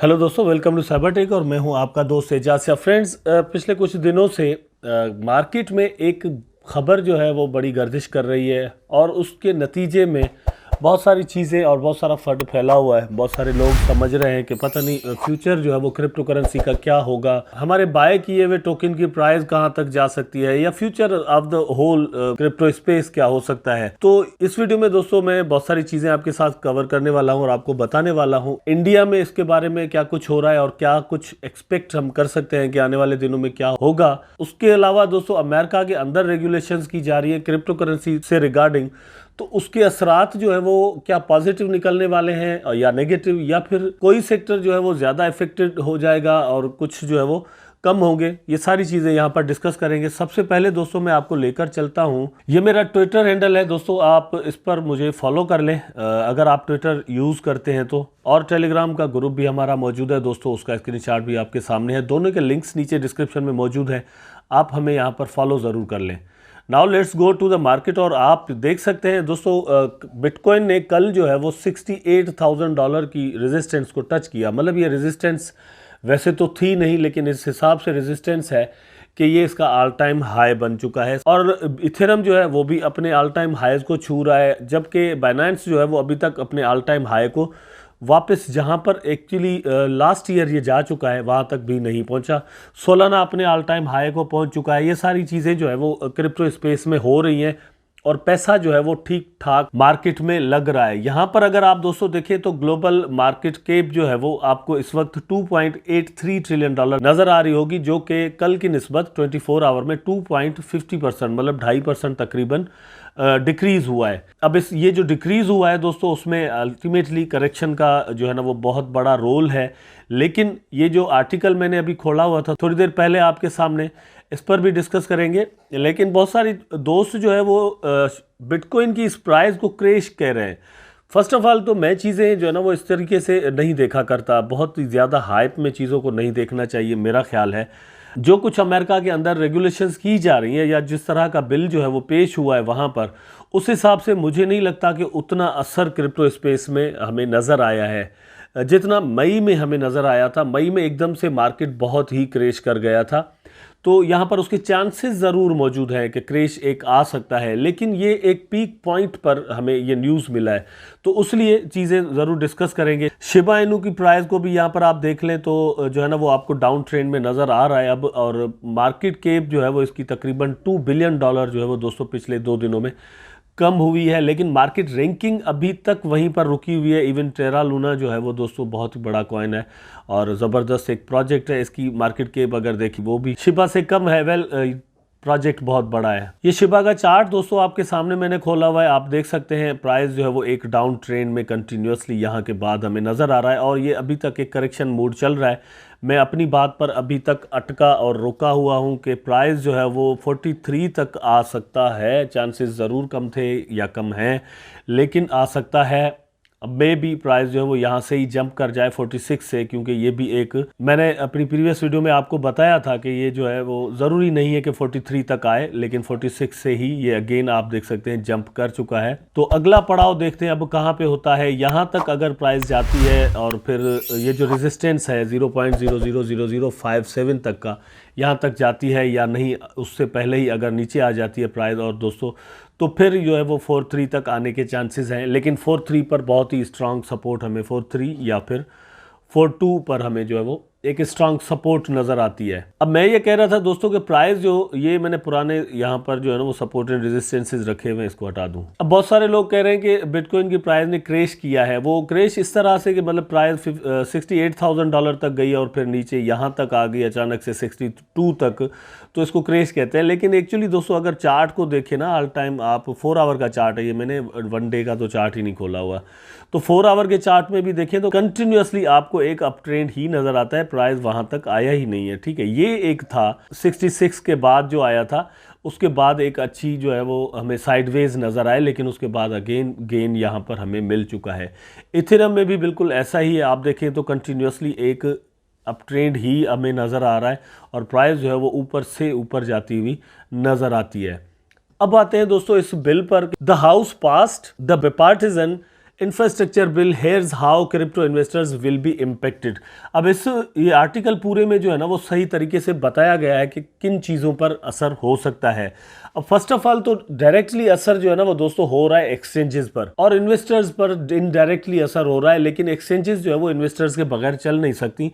Hello दोस्तों, welcome to cyber tech और मैं हूं आपका दोस्त एजाज। फ्रेंड्स, पिछले कुछ दिनों से मार्केट में एक खबर जो है वो बड़ी गर्दिश कर रही है और उसके नतीजे में बहुत सारी चीज़ें और बहुत सारा फंड फैला हुआ है। बहुत सारे लोग समझ रहे हैं कि पता नहीं फ्यूचर जो है वो क्रिप्टो करेंसी का क्या होगा, हमारे बाय किए हुए टोकन की प्राइस कहां तक जा सकती है, या future of the whole crypto space क्या हो सकता है। तो इस वीडियो में दोस्तों मैं बहुत सारी चीज़ें आपके साथ कवर करने वाला हूं और आपको बताने वाला हूं इंडिया में इसके बारे में क्या कुछ हो रहा है और क्या कुछ एक्सपेक्ट हम कर सकते हैं कि आने वाले दिनों में क्या होगा। उसके अलावा दोस्तों अमेरिका के अंदर रेगुलेशंस की जा रही है क्रिप्टो करेंसी से रिगार्डिंग, तो उसके असरात जो है वो क्या पॉजिटिव निकलने वाले हैं या नेगेटिव, या फिर कोई सेक्टर जो है वो ज़्यादा इफेक्टेड हो जाएगा और कुछ जो है वो कम होंगे। ये सारी चीज़ें यहाँ पर डिस्कस करेंगे। सबसे पहले दोस्तों मैं आपको लेकर चलता हूँ, ये मेरा ट्विटर हैंडल है दोस्तों, आप इस पर मुझे फॉलो कर लें अगर आप ट्विटर यूज़ करते हैं तो। और टेलीग्राम का ग्रुप भी हमारा मौजूद है दोस्तों, उसका स्क्रीनशॉट भी आपके सामने है। दोनों के लिंक्स नीचे डिस्क्रिप्शन में मौजूद है, आप हमें यहाँ पर फॉलो ज़रूर कर लें। Now let's go to the market. और आप देख सकते हैं दोस्तों, बिटकॉइन ने कल जो है वो $68,000 की रेजिस्टेंस को टच किया। मतलब ये रेजिस्टेंस वैसे तो थी नहीं, लेकिन इस हिसाब से रेजिस्टेंस है कि ये इसका ऑल टाइम हाई बन चुका है। और इथेरियम जो है वो भी अपने ऑल टाइम हाईज को छू रहा है, जबकि बाइनेंस जो है वो अभी तक अपने ऑल टाइम हाई को वापस जहां पर एक्चुअली लास्ट ईयर ये जा चुका है वहां तक भी नहीं पहुंचा। सोलाना अपने ऑल टाइम हाई को पहुंच चुका है। ये सारी चीज़ें जो है वो क्रिप्टो स्पेस में हो रही हैं और पैसा जो है वो ठीक ठाक मार्केट में लग रहा है। यहाँ पर अगर आप दोस्तों देखें तो ग्लोबल मार्केट कैप जो है वो आपको इस वक्त $2.83 ट्रिलियन नजर आ रही होगी, जो कि कल की निस्बत 24 आवर में 2.50% मतलब 2.5% तकरीबन डिक्रीज हुआ है। अब ये जो डिक्रीज हुआ है दोस्तों, उसमें अल्टीमेटली करेक्शन का जो है ना वो बहुत बड़ा रोल है। लेकिन ये जो आर्टिकल मैंने अभी खोला हुआ था थोड़ी देर पहले आपके सामने, इस पर भी डिस्कस करेंगे। लेकिन बहुत सारी दोस्त जो है वो बिटकॉइन की इस प्राइस को क्रैश कह रहे हैं। फर्स्ट ऑफ ऑल तो मैं चीज़ें जो है ना वो इस तरीके से नहीं देखा करता, बहुत ही ज़्यादा हाइप में चीज़ों को नहीं देखना चाहिए। मेरा ख्याल है जो कुछ अमेरिका के अंदर रेगुलेशंस की जा रही है या जिस तरह का बिल जो है वो पेश हुआ है वहाँ पर, उस हिसाब से मुझे नहीं लगता कि उतना असर क्रिप्टो स्पेस में हमें नज़र आया है जितना मई में हमें नज़र आया था। मई में एकदम से मार्केट बहुत ही क्रैश कर गया था, तो यहाँ पर उसके चांसेस ज़रूर मौजूद हैं कि क्रैश एक आ सकता है। लेकिन ये एक पीक पॉइंट पर हमें ये न्यूज़ मिला है, तो उसलिए चीज़ें ज़रूर डिस्कस करेंगे। शिबा इनू की प्राइस को भी यहाँ पर आप देख लें तो जो है ना वो आपको डाउन ट्रेंड में नज़र आ रहा है अब। और मार्केट कैप जो है वो इसकी तकरीबन $2 बिलियन जो है वो दोस्तों पिछले 2 दिनों में कम हुई है। लेकिन मार्केट रैंकिंग अभी तक वहीं पर रुकी हुई है। इवन टेरा लूना जो है वो दोस्तों बहुत ही बड़ा कॉइन है और ज़बरदस्त एक प्रोजेक्ट है। इसकी मार्केट कैप अगर देखी वो भी शिबा से कम है। वेल, प्रोजेक्ट बहुत बड़ा है। ये शिबा का चार्ट दोस्तों आपके सामने मैंने खोला हुआ है, आप देख सकते हैं प्राइस जो है वो एक डाउन ट्रेंड में कंटिन्यूसली यहाँ के बाद हमें नज़र आ रहा है और ये अभी तक एक करेक्शन मूड चल रहा है। मैं अपनी बात पर अभी तक अटका और रुका हुआ हूँ कि प्राइस जो है वो 43 तक आ सकता है। चांसेस ज़रूर कम थे या कम हैं, लेकिन आ सकता है। अब मे भी प्राइस जो है वो यहाँ से ही जंप कर जाए 46 से, क्योंकि ये भी एक मैंने अपनी प्रीवियस वीडियो में आपको बताया था कि ये जो है वो ज़रूरी नहीं है कि 43 तक आए, लेकिन 46 से ही ये अगेन आप देख सकते हैं जंप कर चुका है। तो अगला पड़ाव देखते हैं अब कहाँ पे होता है। यहाँ तक अगर प्राइस जाती है और फिर ये जो रेजिस्टेंस है 0.000057 तक का, यहाँ तक जाती है या नहीं, उससे पहले ही अगर नीचे आ जाती है प्राइस और दोस्तों, तो फिर जो है वो 43 तक आने के चांसेस हैं। लेकिन 43 पर बहुत ही स्ट्रांग सपोर्ट हमें 43 या फिर 42 पर हमें जो है वो एक स्ट्रांग सपोर्ट नज़र आती है। अब मैं ये कह रहा था दोस्तों कि प्राइस जो ये मैंने पुराने यहाँ पर जो है ना वो सपोर्ट एंड रेजिस्टेंसेस रखे हुए हैं, इसको हटा दूँ। अब बहुत सारे लोग कह रहे हैं कि बिटकॉइन की प्राइस ने क्रैश किया है। वो क्रैश इस तरह से कि मतलब प्राइस $68,000 तक गई और फिर नीचे यहाँ तक आ गई अचानक से 62 तक, तो इसको क्रैश कहते हैं। लेकिन एक्चुअली दोस्तों अगर चार्ट को देखें ना, ऑल टाइम आप 4 आवर का चार्ट है ये, मैंने 1 डे का तो चार्ट ही नहीं खोला हुआ, तो 4 आवर के चार्ट में भी देखें तो कंटिन्यूसली आपको एक अप ट्रेंड ही नज़र आता है। प्राइस वहां तक आया ही नहीं है, ठीक है। ये एक था 66 के बाद जो आया था, उसके बाद एक अच्छी जो है वो हमें साइडवेज नज़र आए, लेकिन उसके बाद अगेन गेन यहाँ पर हमें मिल चुका है। इथेरियम में भी बिल्कुल ऐसा ही है, आप देखें तो कंटिन्यूसली एक अप ट्रेंड ही हमें नज़र आ रहा है और प्राइस जो है वो ऊपर से ऊपर जाती हुई नज़र आती है। अब आते हैं दोस्तों इस बिल पर। The house passed the bipartisan infrastructure bill, here's how crypto investors will be impacted. अब ये आर्टिकल पूरे में जो है ना वो सही तरीके से बताया गया है कि किन चीज़ों पर असर हो सकता है। अब फर्स्ट ऑफ ऑल तो डायरेक्टली असर जो है ना वो दोस्तों हो रहा है एक्सचेंजेस पर, और इन्वेस्टर्स पर इनडायरेक्टली असर हो रहा है, लेकिन एक्सचेंजेस जो है वो इन्वेस्टर्स के बगैर चल नहीं सकती।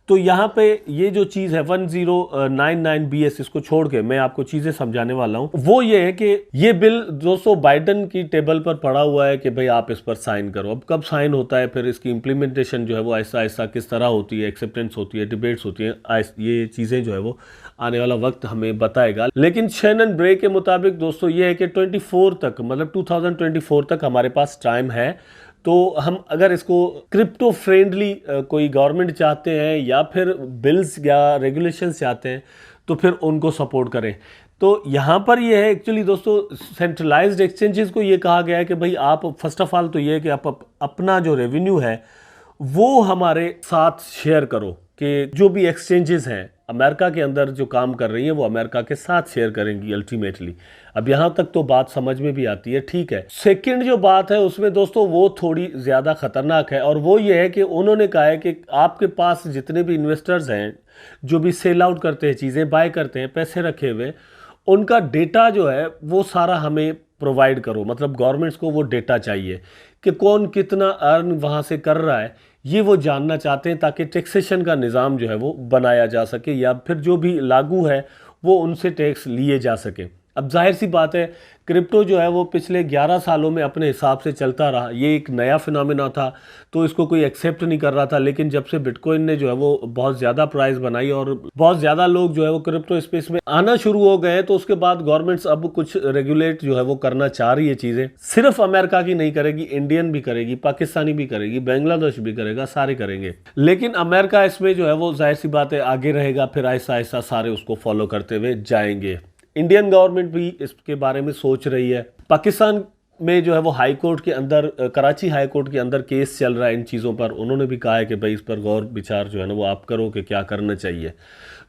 तो यहाँ पे ये जो चीज़ है 1099BS, इसको छोड़ के मैं आपको चीज़ें समझाने वाला हूँ। वो ये है कि ये बिल दोस्तों बाइडन की टेबल पर पड़ा हुआ है कि भाई आप इस पर साइन करो। अब कब साइन होता है, फिर इसकी इम्प्लीमेंटेशन जो है वो ऐसा ऐसा किस तरह होती है, एक्सेप्टेंस होती है, डिबेट्स होती हैं, ये चीज़ें जो है वो आने वाला वक्त हमें बताएगा। लेकिन शैनन ब्रे के मुताबिक दोस्तों ये है कि 24 तक, मतलब 2024 तक हमारे पास टाइम है। तो हम अगर इसको क्रिप्टो फ्रेंडली कोई गवर्नमेंट चाहते हैं या फिर बिल्स या रेगुलेशंस चाहते हैं तो फिर उनको सपोर्ट करें। तो यहाँ पर ये है एक्चुअली दोस्तों, सेंट्रलाइज्ड एक्सचेंजेस को ये कहा गया है कि भाई आप फर्स्ट ऑफ ऑल तो ये है कि आप अपना जो रेवेन्यू है वो हमारे साथ शेयर करो, कि जो भी एक्सचेंजेस हैं अमेरिका के अंदर जो काम कर रही है वो अमेरिका के साथ शेयर करेंगी अल्टीमेटली। अब यहाँ तक तो बात समझ में भी आती है, ठीक है। सेकंड जो बात है उसमें दोस्तों वो थोड़ी ज़्यादा खतरनाक है, और वो ये है कि उन्होंने कहा है कि आपके पास जितने भी इन्वेस्टर्स हैं जो भी सेल आउट करते हैं, चीज़ें बाय करते हैं, पैसे रखे हुए, उनका डेटा जो है वो सारा हमें प्रोवाइड करो। मतलब गवर्नमेंट्स को वो डेटा चाहिए कि कौन कितना अर्न वहाँ से कर रहा है, ये वो जानना चाहते हैं, ताकि टैक्सेशन का निज़ाम जो है वो बनाया जा सके, या फिर जो भी लागू है वो उनसे टैक्स लिए जा सके। अब जाहिर सी बात है, क्रिप्टो जो है वो पिछले 11 सालों में अपने हिसाब से चलता रहा। ये एक नया फिनोमेना था तो इसको कोई एक्सेप्ट नहीं कर रहा था, लेकिन जब से बिटकॉइन ने जो है वो बहुत ज़्यादा प्राइस बनाई और बहुत ज़्यादा लोग जो है वो क्रिप्टो स्पेस में आना शुरू हो गए हैं, तो उसके बाद गवर्नमेंट्स अब कुछ रेगुलेट जो है वो करना चाह रही है। चीज़ें सिर्फ अमेरिका की नहीं करेगी, इंडियन भी करेगी, पाकिस्तानी भी करेगी, बांग्लादेश भी करेगा, सारे करेंगे। लेकिन अमेरिका इसमें जो है वो जाहिर सी बात है आगे रहेगा, फिर ऐसा ऐसा सारे उसको फॉलो करते हुए जाएंगे। इंडियन गवर्नमेंट भी इसके बारे में सोच रही है। पाकिस्तान में जो है वो हाई कोर्ट के अंदर, कराची हाई कोर्ट के अंदर केस चल रहा है इन चीज़ों पर। उन्होंने भी कहा है कि भाई इस पर गौर विचार जो है ना वो आप करो कि क्या करना चाहिए।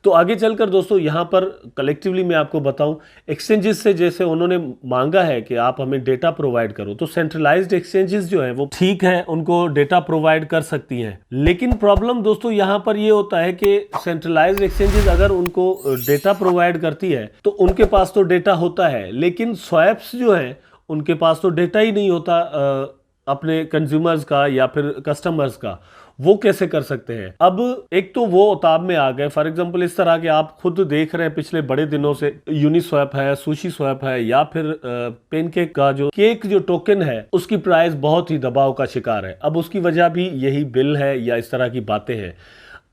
तो आगे चलकर दोस्तों यहाँ पर कलेक्टिवली मैं आपको बताऊं, एक्सचेंजेस से जैसे उन्होंने मांगा है कि आप हमें डेटा प्रोवाइड करो, तो सेंट्रलाइज्ड एक्सचेंजेस जो है वो ठीक है, उनको डेटा प्रोवाइड कर सकती हैं। लेकिन प्रॉब्लम दोस्तों यहाँ पर ये होता है कि सेंट्रलाइज्ड एक्सचेंजेस अगर उनको डेटा प्रोवाइड करती है तो उनके पास तो डेटा होता है, लेकिन स्वैप्स जो है उनके पास तो डेटा ही नहीं होता अपने कंज्यूमर्स का या फिर कस्टमर्स का। वो कैसे कर सकते हैं? अब एक तो वो उताब में आ गए, फॉर एग्जांपल इस तरह के आप खुद देख रहे हैं पिछले बड़े दिनों से यूनिस्वैप है, सुशी स्वैप है, या फिर पेनकेक का जो केक जो टोकन है उसकी प्राइस बहुत ही दबाव का शिकार है। अब उसकी वजह भी यही बिल है या इस तरह की बातें हैं।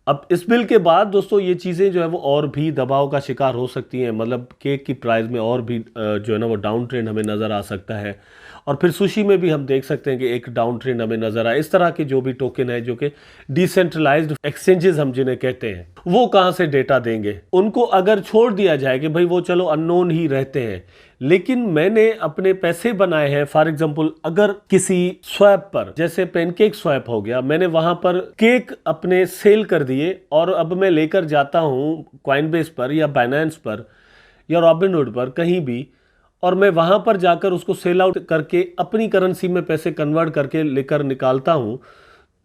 अब इस बिल के बाद दोस्तों ये चीज़ें जो है वो और भी दबाव का शिकार हो सकती हैं, मतलब केक की प्राइस में और भी जो है ना वो डाउन ट्रेंड हमें नज़र आ सकता है, और फिर सुशी में भी हम देख सकते हैं कि एक डाउन ट्रेंड हमें नज़र आए। इस तरह के जो भी टोकन है जो कि डिसेंट्रलाइज्ड एक्सचेंजेस हम जिन्हें कहते हैं, वो कहाँ से डेटा देंगे? उनको अगर छोड़ दिया जाए कि भाई वो चलो अननोन ही रहते हैं, लेकिन मैंने अपने पैसे बनाए हैं, फॉर एग्जांपल अगर किसी स्वैप पर, जैसे पेनकेक स्वैप हो गया, मैंने वहां पर केक अपने सेल कर दिए और अब मैं लेकर जाता हूं कॉइनबेस पर या बाइनेंस पर या रॉबिनहुड पर कहीं भी, और मैं वहां पर जाकर उसको सेल आउट करके अपनी करेंसी में पैसे कन्वर्ट करके लेकर निकालता हूं,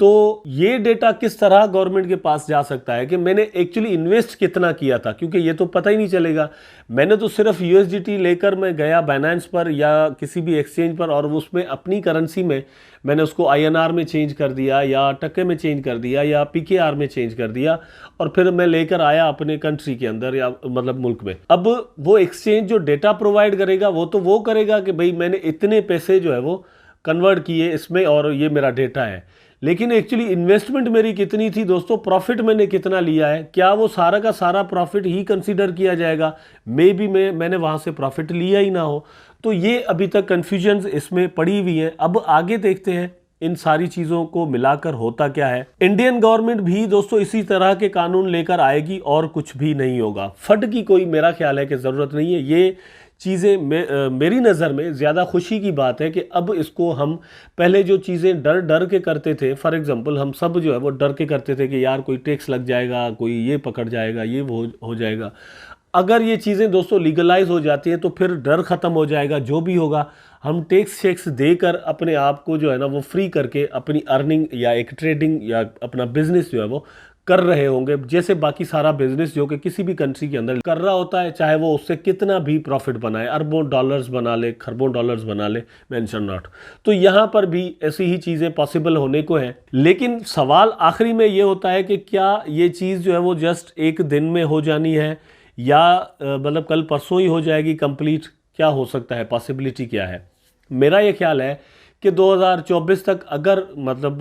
तो ये डेटा किस तरह गवर्नमेंट के पास जा सकता है कि मैंने एक्चुअली इन्वेस्ट कितना किया था? क्योंकि ये तो पता ही नहीं चलेगा। मैंने तो सिर्फ यूएसडीटी लेकर मैं गया बाइनेंस पर या किसी भी एक्सचेंज पर, और उसमें अपनी करेंसी में मैंने उसको आईएनआर में चेंज कर दिया या टके में चेंज कर दिया या पीकेआर में चेंज कर दिया, और फिर मैं लेकर आया अपने कंट्री के अंदर या मतलब मुल्क में। अब वो एक्सचेंज जो डेटा प्रोवाइड करेगा वो तो वो करेगा कि भाई मैंने इतने पैसे जो है वो कन्वर्ट किए इसमें और ये मेरा डेटा है, लेकिन एक्चुअली इन्वेस्टमेंट मेरी कितनी थी दोस्तों, प्रॉफिट मैंने कितना लिया है, क्या वो सारा का सारा प्रॉफिट ही कंसीडर किया जाएगा? मे बी मैंने वहां से प्रॉफिट लिया ही ना हो। तो ये अभी तक कंफ्यूजन इसमें पड़ी हुई है। अब आगे देखते हैं इन सारी चीज़ों को मिलाकर होता क्या है। इंडियन गवर्नमेंट भी दोस्तों इसी तरह के कानून लेकर आएगी और कुछ भी नहीं होगा। फट की कोई मेरा ख्याल है कि ज़रूरत नहीं है। ये चीज़ें मेरी नज़र में ज़्यादा खुशी की बात है कि अब इसको हम पहले जो चीज़ें डर डर के करते थे, फॉर एग्जांपल हम सब जो है वो डर के करते थे कि यार कोई टैक्स लग जाएगा, कोई ये पकड़ जाएगा, ये वो हो जाएगा। अगर ये चीज़ें दोस्तों लीगलाइज हो जाती है तो फिर डर ख़त्म हो जाएगा। जो भी होगा हम टैक्स शेक्स देकर अपने आप को जो है ना वो फ्री करके अपनी अर्निंग या एक ट्रेडिंग या अपना बिजनेस जो है वो कर रहे होंगे, जैसे बाकी सारा बिजनेस जो कि किसी भी कंट्री के अंदर कर रहा होता है, चाहे वो उससे कितना भी प्रॉफिट बनाए, अरबों डॉलर्स बना ले, खरबों डॉलर्स बना ले, मेंशन नॉट। तो यहाँ पर भी ऐसी ही चीज़ें पॉसिबल होने को हैं। लेकिन सवाल आखिरी में ये होता है कि क्या ये चीज़ जो है वो जस्ट एक दिन में हो जानी है या मतलब कल परसों ही हो जाएगी कंप्लीट? क्या हो सकता है, पॉसिबिलिटी क्या है? मेरा ये ख्याल है कि 2024 तक अगर मतलब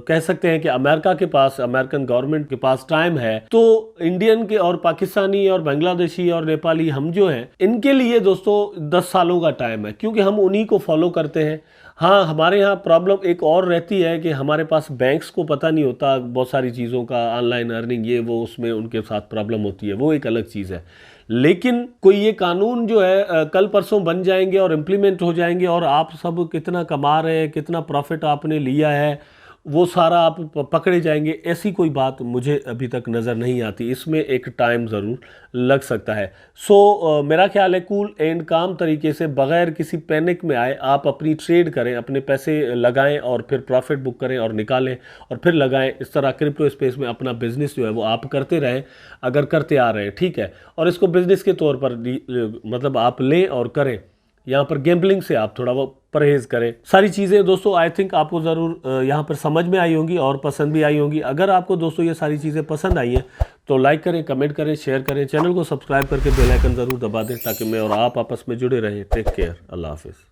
कह सकते हैं कि अमेरिका के पास, अमेरिकन गवर्नमेंट के पास टाइम है, तो इंडियन के और पाकिस्तानी और बांग्लादेशी और नेपाली हम जो हैं इनके लिए दोस्तों 10 सालों का टाइम है, क्योंकि हम उन्हीं को फॉलो करते हैं। हाँ, हमारे यहाँ प्रॉब्लम एक और रहती है कि हमारे पास बैंक्स को पता नहीं होता बहुत सारी चीज़ों का, ऑनलाइन अर्निंग ये वो, उसमें उनके साथ प्रॉब्लम होती है, वो एक अलग चीज़ है। लेकिन कोई ये कानून जो है कल परसों बन जाएंगे और इम्प्लीमेंट हो जाएंगे और आप सब कितना कमा रहे हैं, कितना प्रॉफिट आपने लिया है, वो सारा आप पकड़े जाएंगे, ऐसी कोई बात मुझे अभी तक नज़र नहीं आती। इसमें एक टाइम ज़रूर लग सकता है। सो मेरा ख्याल है कूल एंड काम तरीके से, बग़ैर किसी पैनिक में आए, आप अपनी ट्रेड करें, अपने पैसे लगाएं और फिर प्रॉफिट बुक करें और निकालें और फिर लगाएं। इस तरह क्रिप्टो स्पेस में अपना बिजनेस जो है वो आप करते रहें, अगर करते आ रहे हैं, ठीक है। और इसको बिजनेस के तौर पर मतलब आप लें और करें। यहाँ पर गैम्बलिंग से आप थोड़ा वो परहेज करें। सारी चीज़ें दोस्तों आई थिंक आपको ज़रूर यहाँ पर समझ में आई होंगी और पसंद भी आई होंगी। अगर आपको दोस्तों ये सारी चीज़ें पसंद आई हैं तो लाइक करें, कमेंट करें, शेयर करें, चैनल को सब्सक्राइब करके बेल आइकन ज़रूर दबा दें ताकि मैं और आप आपस में जुड़े रहें। टेक केयर, अल्लाह हाफिज़।